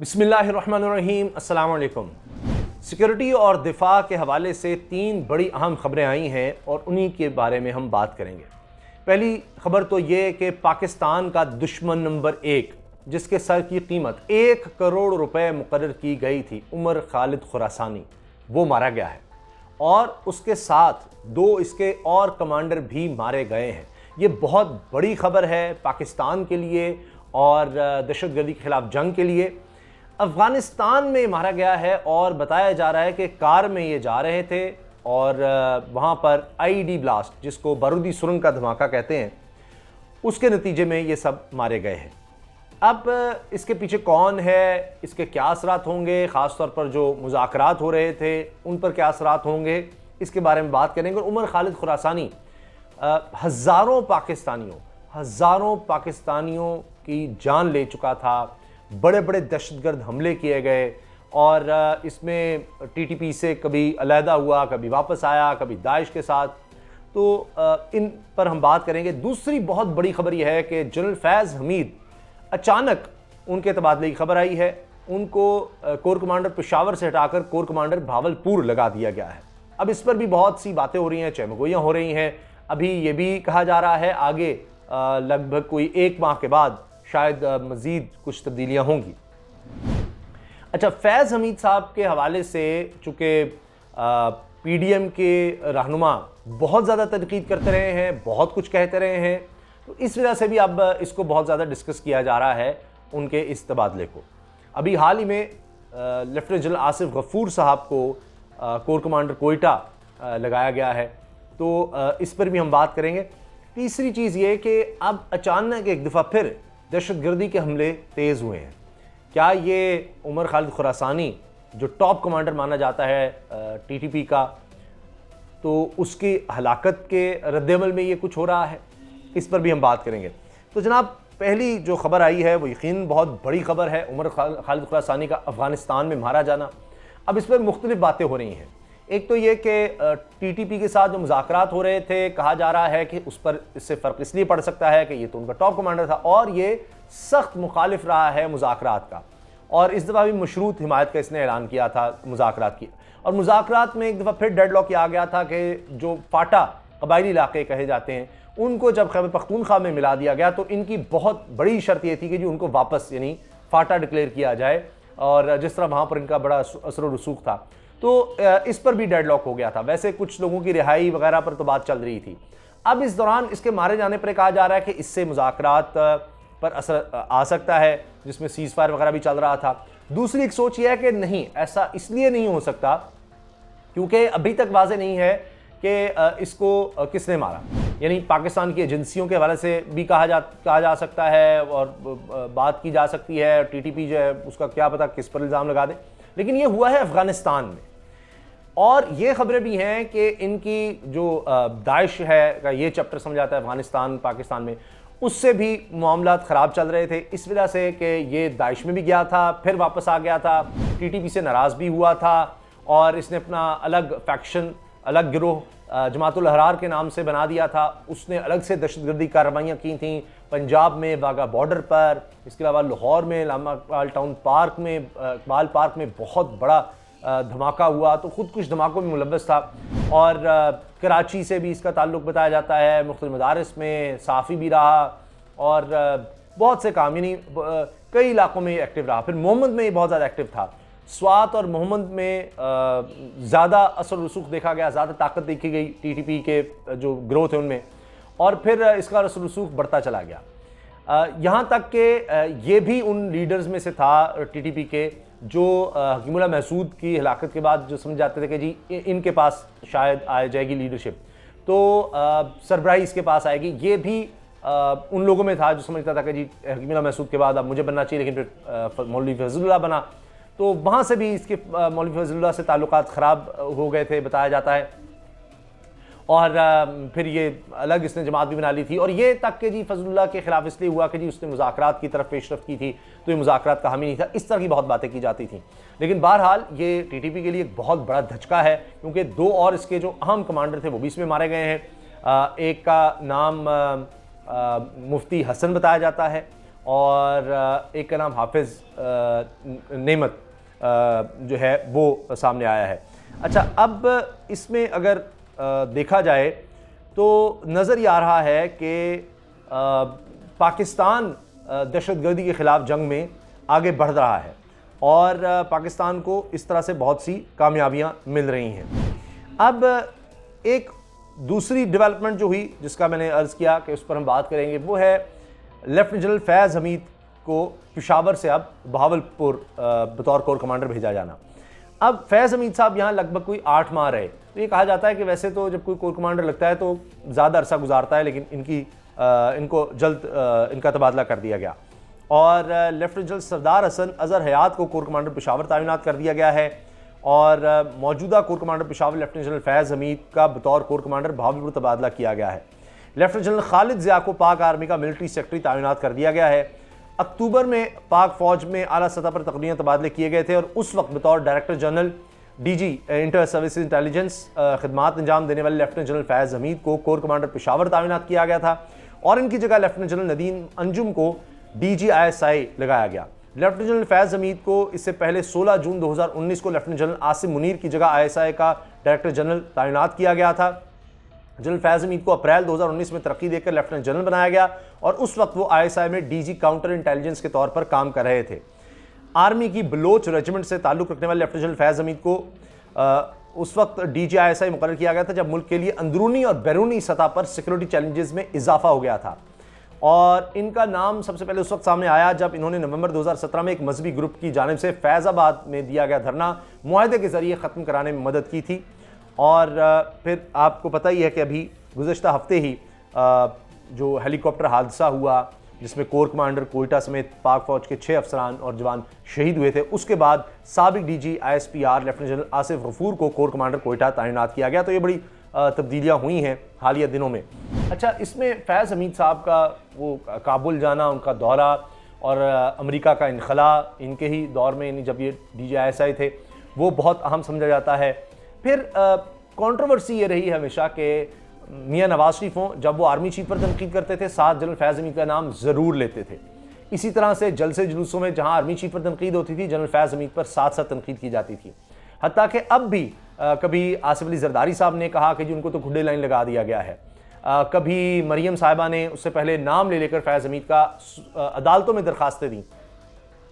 बिस्मिल्लाहिर्रहमानिर्रहीम, अस्सलाम वालेकुम। सिक्योरिटी और दिफा के हवाले से तीन बड़ी अहम खबरें आई हैं और उन्हीं के बारे में हम बात करेंगे। पहली खबर तो ये कि पाकिस्तान का दुश्मन नंबर एक, जिसके सर की कीमत 1 करोड़ रुपए मुकर्रर की गई थी, उमर खालिद खुरासानी, वो मारा गया है और उसके साथ 2 इसके और कमांडर भी मारे गए हैं। ये बहुत बड़ी खबर है पाकिस्तान के लिए और दहशतगर्दी के खिलाफ जंग के लिए। अफ़गानिस्तान में मारा गया है और बताया जा रहा है कि कार में ये जा रहे थे और वहाँ पर आईडी ब्लास्ट, जिसको बारूदी सुरंग का धमाका कहते हैं, उसके नतीजे में ये सब मारे गए हैं। अब इसके पीछे कौन है, इसके क्या असरात होंगे, ख़ास तौर पर जो मुज़ाकरात हो रहे थे उन पर क्या असरात होंगे, इसके बारे में बात करेंगे। और उमर खालिद खुरासानी हज़ारों पाकिस्तानियों की जान ले चुका था। बड़े बड़े दहशतगर्द हमले किए गए और इसमें टीटीपी से कभी अलहदा हुआ, कभी वापस आया, कभी दाइश के साथ। तो इन पर हम बात करेंगे। दूसरी बहुत बड़ी खबर यह है कि जनरल फैज़ हमीद, अचानक उनके तबादले की खबर आई है। उनको कोर कमांडर पेशावर से हटाकर कोर कमांडर भावलपुर लगा दिया गया है। अब इस पर भी बहुत सी बातें हो रही हैं, चहमगोइयाँ हो रही हैं। अभी ये भी कहा जा रहा है आगे लगभग कोई 1 माह के बाद शायद मज़ीद कुछ तब्दीलियाँ होंगी। अच्छा, फैज़ हमीद साहब के हवाले से चूँकि पीडीएम के रहनुमा बहुत ज़्यादा तनकीद करते रहे हैं, बहुत कुछ कहते रहे हैं, तो इस वजह से भी अब इसको बहुत ज़्यादा डिस्कस किया जा रहा है उनके इस तबादले को। अभी हाल ही में लेफ्टिनेंट जनरल आसिफ गफूर साहब को कोर कमांडर कोयटा लगाया गया है, तो इस पर भी हम बात करेंगे। तीसरी चीज़ ये कि अब अचानक एक दफ़ा फिर दहशतगर्दी के हमले तेज़ हुए हैं। क्या ये उमर खालिद खुरासानी, जो टॉप कमांडर माना जाता है टीटीपी का, तो उसकी हलाकत के रद्देअमल में ये कुछ हो रहा है, इस पर भी हम बात करेंगे। तो जनाब, पहली जो खबर आई है वो यकीन बहुत बड़ी खबर है, उमर खालिद खुरासानी का अफ़गानिस्तान में मारा जाना। अब इस पर मुख्तलिफ बातें हो रही हैं। एक तो ये कि टीटीपी के साथ जो मुज़ाकरात हो रहे थे, कहा जा रहा है कि उस पर इससे फ़र्क इसलिए पड़ सकता है कि ये तो उनका टॉप कमांडर था और ये सख्त मुखालिफ रहा है मुज़ाकरात का, और इस दफ़ा भी मशरूत हिमायत का इसने ऐलान किया था मुज़ाकरात की। और मुज़ाकरात में एक दफ़ा फिर डेडलॉक आ गया था कि जो फाटा कबायली इलाके कहे जाते हैं, उनको जब खैबर पख्तूनख्वा में मिला दिया गया तो इनकी बहुत बड़ी शर्त ये थी कि जी उनको वापस यानी फाटा डिक्लेयर किया जाए, और जिस तरह वहाँ पर इनका बड़ा असर रसूख था, तो इस पर भी डेडलॉक हो गया था। वैसे कुछ लोगों की रिहाई वगैरह पर तो बात चल रही थी। अब इस दौरान इसके मारे जाने पर कहा जा रहा है कि इससे मुज़ाकरात पर असर आ सकता है, जिसमें सीज़ फायर वगैरह भी चल रहा था। दूसरी एक सोच यह है कि नहीं, ऐसा इसलिए नहीं हो सकता क्योंकि अभी तक वाज़ेह नहीं है कि इसको किसने मारा। यानी पाकिस्तान की एजेंसियों के हवाले से भी कहा जा सकता है और बात की जा सकती है, टीटीपी जो है उसका क्या पता किस पर इल्ज़ाम लगा दे, लेकिन ये हुआ है अफ़गानिस्तान में। और ये खबरें भी हैं कि इनकी जो दाइश है का ये चैप्टर समझाता है अफ़गानिस्तान पाकिस्तान में, उससे भी मामलात ख़राब चल रहे थे, इस वजह से कि ये दाइश में भी गया था, फिर वापस आ गया था, टीटीपी से नाराज़ भी हुआ था और इसने अपना अलग फैक्शन, अलग गिरोह जमातुल अहरार के नाम से बना दिया था। उसने अलग से दहशतगर्दी कार्रवाइयाँ की थी पंजाब में वाघा बॉर्डर पर, इसके अलावा लाहौर में लामा टाउन पार्क में, इकबाल पार्क में बहुत बड़ा धमाका हुआ, तो खुद कुछ धमाकों में मुलव्वस था। और कराची से भी इसका ताल्लुक़ बताया जाता है, मुख्तलिफ मदारिस में साफ़ी भी रहा और बहुत से काम, यानी कई इलाकों में एक्टिव रहा। फिर मोहम्मद में ये बहुत ज़्यादा एक्टिव था। स्वात और मोहम्मद में ज़्यादा असर रसूख देखा गया, ज़्यादा ताकत देखी गई टीटीपी के जो ग्रोथ है उनमें, और फिर इसका असर रसूख बढ़ता चला गया। यहाँ तक कि ये भी उन लीडर्स में से था टीटीपी के जो हकीमुल्लाह महसूद की हलाकत के बाद जो समझ जाते थे कि जी इनके पास शायद आ जाएगी लीडरशिप, तो सरबराही इसके पास आएगी। ये भी उन लोगों में था जो समझता था कि जी हकीमुल्लाह महसूद के बाद अब मुझे बनना चाहिए, लेकिन फिर मौलवी फजलुल्लाह बना, तो वहाँ से भी इसके मौलवी फजलुल्लाह से ताल्लुकात ख़राब हो गए थे बताया जाता है। और फिर ये अलग इसने जमात भी बना ली थी, और ये तक कि जी फजलुल्लाह के खिलाफ इसलिए हुआ कि जी उसने मुज़ाकरात की तरफ पेशरफ की थी, तो ये मुज़ाकरात का हामी नहीं था। इस तरह की बहुत बातें की जाती थी, लेकिन बहरहाल ये टीटीपी के लिए एक बहुत बड़ा धचका है, क्योंकि 2 और इसके जो अहम कमांडर थे वो भी इसमें मारे गए हैं। एक का नाम मुफ्ती हसन बताया जाता है और एक का नाम हाफिज़ नेमत जो है वो सामने आया है। अच्छा, अब इसमें अगर देखा जाए तो नज़र ये आ रहा है कि पाकिस्तान दहशतगर्दी के ख़िलाफ़ जंग में आगे बढ़ रहा है और पाकिस्तान को इस तरह से बहुत सी कामयाबियाँ मिल रही हैं। अब एक दूसरी डेवलपमेंट जो हुई जिसका मैंने अर्ज़ किया कि उस पर हम बात करेंगे, वो है लेफ्टिनेंट जनरल फैज़ हमीद को पेशावर से अब बहावलपुर बतौर कोर कमांडर भेजा जाना। अब फैज़ हमीद साहब यहाँ लगभग कोई 8 माह रहे। तो ये कहा जाता है कि वैसे तो जब कोई कोर कमांडर लगता है तो ज़्यादा अरसा गुजारता है, लेकिन इनको जल्द इनका तबादला कर दिया गया और लेफ्टिनेंट जनरल सरदार हसन अज़हर हयात को कोर कमांडर पेशावर तैनात कर दिया गया है और मौजूदा corps commander Peshawar lieutenant general Faiz Hameed का बतौर कोर कमांडर बहावलपुर तबादला किया गया है। लेफ्टिनेंट जनरल खालिद ज़िया को पाक आर्मी का मिलिट्री सेक्रेटरी तैनात कर दिया गया है। अक्टूबर में पाक फौज में आला सतह पर तकरीबन तबादले किए गए थे और उस वक्त बतौर director general DG inter service intelligence खदमात अंजाम देने वाले लेफ्टिनेंट जनरल फैज़ हमीद को कोर कमांडर पेशावर तैनात किया गया था और इनकी जगह लेफ्टिनेंट जनरल नदीम अंजुम को DG ISI लगाया गया। लेफ्टिनेंट जनरल फैज़ हमीद को इससे पहले 16 जून 2019 को लेफ्टिनेंट जनरल आसिम मुनीर की जगह ISI का डायरेक्टर जनरल तैनात किया गया था। जनरल फैज़ हमीद को अप्रैल 2019 में तरक्की देकर लेफ्टिनेंट जनरल बनाया गया और उस वक्त वो ISI में DG काउंटर इंटेलिजेंस के तौर पर काम कर रहे थे। आर्मी की बलोच रेजिमेंट से ताल्लुक़ रखने वाले लेफ्टिनेंट जनरल फैज़ हमीद को उस वक्त DG ISI मुकर्रर किया गया था जब मुल्क के लिए अंदरूनी और बैरूनी सतह पर सिक्योरिटी चैलेंजेस में इजाफा हो गया था और इनका नाम सबसे पहले उस वक्त सामने आया जब इन्होंने नवंबर 2017 में एक मजहबी ग्रुप की जानिब से फैज़ाबाद में दिया गया धरना मुआहदे के जरिए ख़त्म कराने में मदद की थी। और फिर आपको पता ही है कि अभी गुज़श्ता हफ्ते ही जो हेलीकॉप्टर हादसा हुआ जिसमें कोर कमांडर कोयटा समेत पाक फौज के 6 अफसरान और जवान शहीद हुए थे, उसके बाद साबिक DG ISPR lieutenant general Asif Ghafoor को कोर कमांडर कोयटा तैनात किया गया। तो ये बड़ी तब्दीलियाँ हुई हैं हालिया दिनों में। अच्छा, इसमें फैज़ हमीद साहब का वो काबुल जाना, उनका दौरा और अमेरिका का इनखला इनके ही दौर में जब ये DG ISI थे वो बहुत अहम समझा जाता है। फिर कंट्रोवर्सी ये रही हमेशा कि मियां नवाज शरीफ हों, जब वो आर्मी चीफ पर तनकीद करते थे साथ जनरल फैज़ हमीद का नाम ज़रूर लेते थे। इसी तरह से जलसे जुलूसों में जहां आर्मी चीफ पर तनकीद होती थी जनरल फैज़ हमीद पर साथ साथ तनकीद की जाती थी। हत्ता कि अब भी कभी आसिफ अली जरदारी साहब ने कहा कि जी उनको तो खुडे लाइन लगा दिया गया है, कभी मरियम साहिबा ने उससे पहले नाम ले लेकर फैज़ हमीद का अदालतों में दरखास्तें दी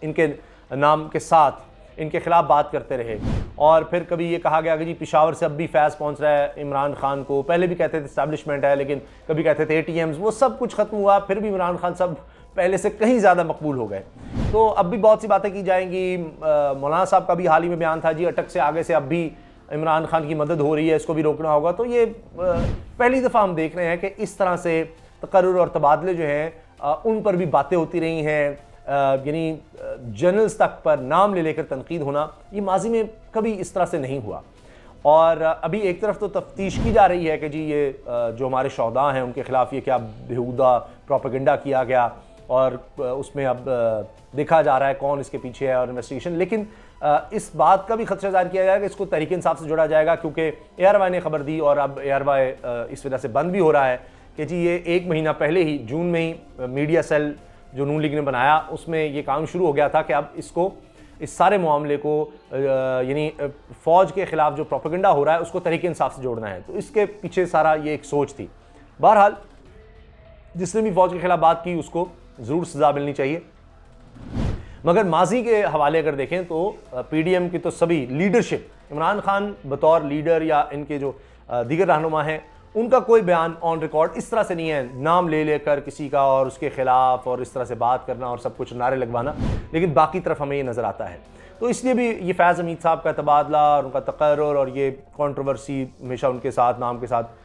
इनके नाम के साथ, इनके खिलाफ बात करते रहे। और फिर कभी ये कहा गया कि जी पेशावर से अब भी फैज़ पहुंच रहा है इमरान खान को, पहले भी कहते थे इस्टेब्लिशमेंट है, लेकिन कभी कहते थे ATMs, वो सब कुछ खत्म हुआ, फिर भी इमरान खान सब पहले से कहीं ज़्यादा मकबूल हो गए। तो अब भी बहुत सी बातें की जाएंगी। मौलाना साहब का भी हाल ही में बयान था जी अटक से आगे से अब भी इमरान खान की मदद हो रही है, इसको भी रोकना होगा। तो ये पहली दफ़ा हम देख रहे हैं कि इस तरह से तकर्रुर और तबादले जो हैं उन पर भी बातें होती रही हैं, यानी जनरल्स तक पर नाम ले लेकर तनकीद होना, ये माजी में कभी इस तरह से नहीं हुआ। और अभी एक तरफ तो तफ्तीश की जा रही है कि जी ये जो हमारे शौहदा हैं उनके खिलाफ ये क्या बेहुदा प्रोपेगेंडा किया गया और उसमें अब देखा जा रहा है कौन इसके पीछे है और इन्वेस्टिगेशन। लेकिन इस बात का भी खदशा जाहिर किया जाएगा इसको तहरीक इंसाफ से जोड़ा जाएगा, क्योंकि ARY ने खबर दी और अब ARY इस वजह से बंद भी हो रहा है कि जी ये 1 महीना पहले ही जून में ही मीडिया सेल जो नून लीग ने बनाया उसमें ये काम शुरू हो गया था कि अब इसको इस सारे मामले को यानी फ़ौज के ख़िलाफ़ जो प्रोपेगेंडा हो रहा है उसको तहरीक इंसाफ से जोड़ना है। तो इसके पीछे सारा ये एक सोच थी। बहरहाल जिसने भी फ़ौज के ख़िलाफ़ बात की उसको ज़रूर सज़ा मिलनी चाहिए। मगर माजी के हवाले अगर देखें तो PDM की तो सभी लीडरशिप, इमरान खान बतौर लीडर या इनके जो दीगर रहनुमा हैं उनका कोई बयान ऑन रिकॉर्ड इस तरह से नहीं है, नाम ले लेकर किसी का और उसके खिलाफ और इस तरह से बात करना और सब कुछ नारे लगवाना, लेकिन बाकी तरफ हमें ये नज़र आता है। तो इसलिए भी ये फैज़ हमीद साहब का तबादला और उनका तकर्रुर और ये कंट्रोवर्सी हमेशा उनके साथ नाम के साथ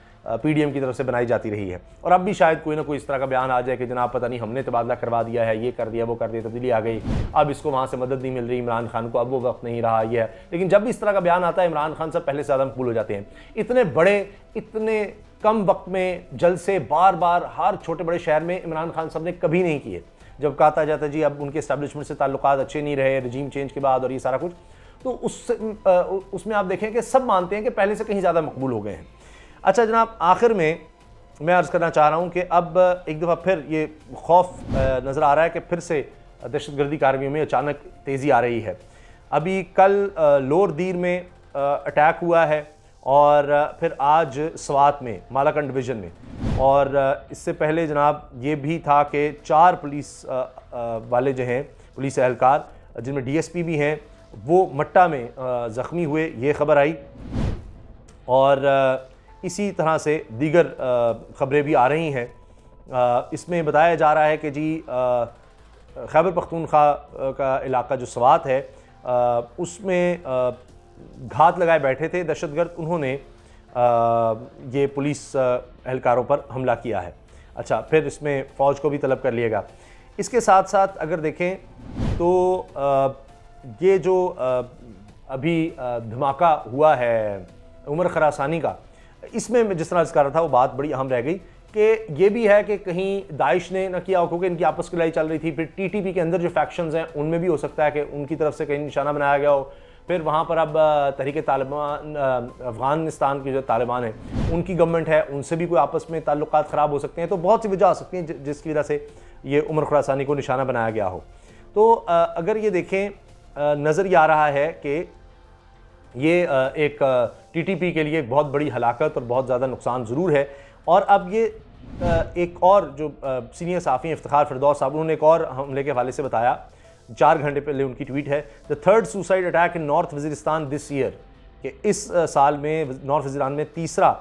PDM की तरफ से बनाई जाती रही है। और अब भी शायद कोई ना कोई इस तरह का बयान आ जाए कि जनाब पता नहीं हमने तबादला करवा दिया है, ये कर दिया वो कर दिया, तब्दीली आ गई, अब इसको वहाँ से मदद नहीं मिल रही इमरान खान को, अब वो वक्त नहीं रहा ये है। लेकिन जब भी इस तरह का बयान आता है इमरान खान साहब पहले से ज़्यादा मकबूल हो जाते हैं। इतने बड़े इतने कम वक्त में जलसे बार बार हर छोटे बड़े शहर में इमरान खान साहब ने कभी नहीं किए। जब कहा जाता जी अब उनके एस्टेब्लिशमेंट से ताल्लुकात अच्छे नहीं रहे रजीम चेंज के बाद और ये सारा कुछ, तो उसमें आप देखें कि सब मानते हैं कि पहले से कहीं ज़्यादा मकबूल हो गए हैं। अच्छा जनाब, आखिर में मैं अर्ज़ करना चाह रहा हूँ कि अब एक दफ़ा फिर ये खौफ नज़र आ रहा है कि फिर से दहशतगर्दी कार्रवाइयों में अचानक तेज़ी आ रही है। अभी कल लोअर दीर में अटैक हुआ है और फिर आज स्वात में मालाकंड डिवीज़न में, और इससे पहले जनाब ये भी था कि 4 पुलिस वाले जो हैं पुलिस एहलकार जिनमें DSP भी हैं वो मट्टा में ज़ख्मी हुए, ये ख़बर आई। और इसी तरह से दीगर ख़बरें भी आ रही हैं। इसमें बताया जा रहा है कि जी खैबर पख्तूनख्वा का इलाका जो स्वात है उसमें घात लगाए बैठे थे दहशतगर्द, उन्होंने ये पुलिस एहलकारों पर हमला किया है। अच्छा, फिर इसमें फ़ौज को भी तलब कर लिएगा। इसके साथ साथ अगर देखें तो ये जो अभी धमाका हुआ है उमर खरासानी का, इसमें मैं जिस तरह कर रहा था वो बात बड़ी अहम रह गई कि ये भी है कि कहीं दाइश ने न किया हो, क्योंकि इनकी आपस की लड़ाई चल रही थी। फिर TTP के अंदर जो फैक्शंस हैं उनमें भी हो सकता है कि उनकी तरफ से कहीं निशाना बनाया गया हो। फिर वहाँ पर अब तहरीक तालिबान अफ़गानिस्तान की जो तालिबान है उनकी गवर्नमेंट है, उनसे भी कोई आपस में ताल्लुकात ख़राब हो सकते हैं। तो बहुत सी वजह आ सकती हैं जिसकी वजह से ये उमर खुरासानी को निशाना बनाया गया हो। तो अगर ये देखें, नज़र ये आ रहा है कि ये एक TTP के लिए एक बहुत बड़ी हलाकत और बहुत ज़्यादा नुकसान ज़रूर है। और अब ये एक और जो सीनियर साफ़ी इफ्तिखार फिरदौस साहब, उन्होंने एक और हमले के हवाले से बताया, 4 घंटे पहले उनकी ट्वीट है, the third suicide attack in north Waziristan this year, कि इस साल में नॉर्थ वज़ीरान में तीसरा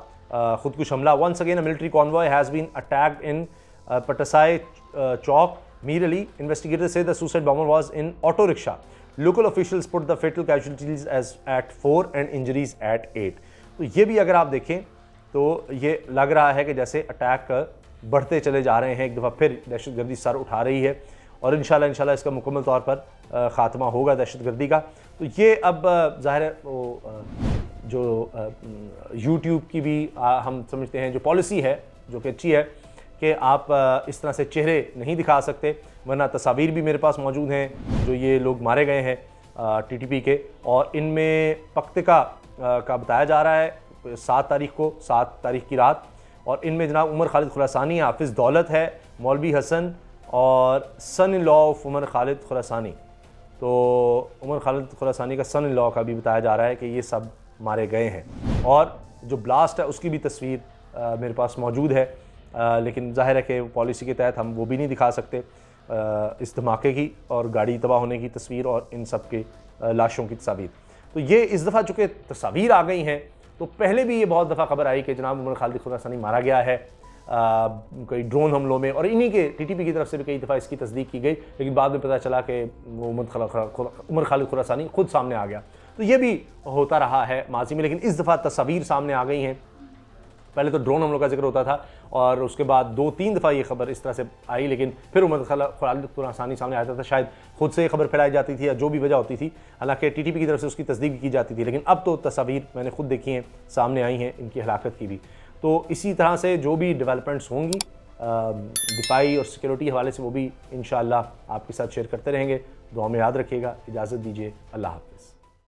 खुदकुश हमला। Once again a military convoy has been attacked in Patsai Chowk, Mir Ali investigators say the suicide bomber was in auto rickshaw. Local officials put the fatal casualties as at 4 and injuries at 8। तो ये भी अगर आप देखें तो ये लग रहा है कि जैसे अटैक बढ़ते चले जा रहे हैं, एक दफ़ा फिर दहशतगर्दी सर उठा रही है और इंशाल्लाह इसका मुकम्मल तौर पर ख़ात्मा होगा दहशतगर्दी का। तो ये अब ज़ाहिर है जो YouTube की भी हम समझते हैं जो पॉलिसी है जो कि अच्छी है कि आप इस तरह से चेहरे नहीं दिखा सकते, वरना तस्वीर भी मेरे पास मौजूद हैं जो ये लोग मारे गए हैं TTP के, और इनमें पक्तिका का बताया जा रहा है 7 तारीख की रात, और इनमें जनाब उमर खालिद खुरासानी, हाफिज़ दौलत है, मौलवी हसन और son in law of Umar Khalid Khurasani. तो उमर खालिद खुरासानी का सन इन लॉ का भी बताया जा रहा है कि ये सब मारे गए हैं, और जो ब्लास्ट है उसकी भी तस्वीर मेरे पास मौजूद है। लेकिन जाहिर है कि पॉलिसी के तहत हम वो भी नहीं दिखा सकते इस धमाके की और गाड़ी तबाह होने की तस्वीर और इन सब के लाशों की तस्वीर। तो ये इस दफ़ा चूँकि तस्वीर आ गई हैं, तो पहले भी ये बहुत दफ़ा खबर आई कि जनाब उमर खालिद खुरासानी मारा गया है कई ड्रोन हमलों में, और इन्हीं के TTP की तरफ से भी कई दफ़ा इसकी तस्दीक की गई, लेकिन बाद में पता चला कि वो उमर खालिद खुरासानी खुद सामने आ गया। तो ये भी होता रहा है माजी में, लेकिन इस दफ़ा तस्वीर सामने आ गई हैं। पहले तो ड्रोन हमलों का जिक्र होता था और उसके बाद 2-3 दफ़ा ये खबर इस तरह से आई, लेकिन फिर उमर खालिद खुरासानी सामने आता था, शायद खुद से खबर फैलाई जाती थी या जो भी वजह होती थी, हालांकि TTP की तरफ से उसकी तस्दीक की जाती थी। लेकिन अब तो तस्वीर मैंने खुद देखी हैं, सामने आई हैं इनकी हलाकत की भी। तो इसी तरह से जो भी डेवलपमेंट्स होंगी दिफाई और सिक्योरिटी हवाले से वो भी इंशाअल्लाह आपके साथ शेयर करते रहेंगे। दुआ में याद रखिएगा। इजाज़त दीजिए, अल्लाह हाफ़िज़।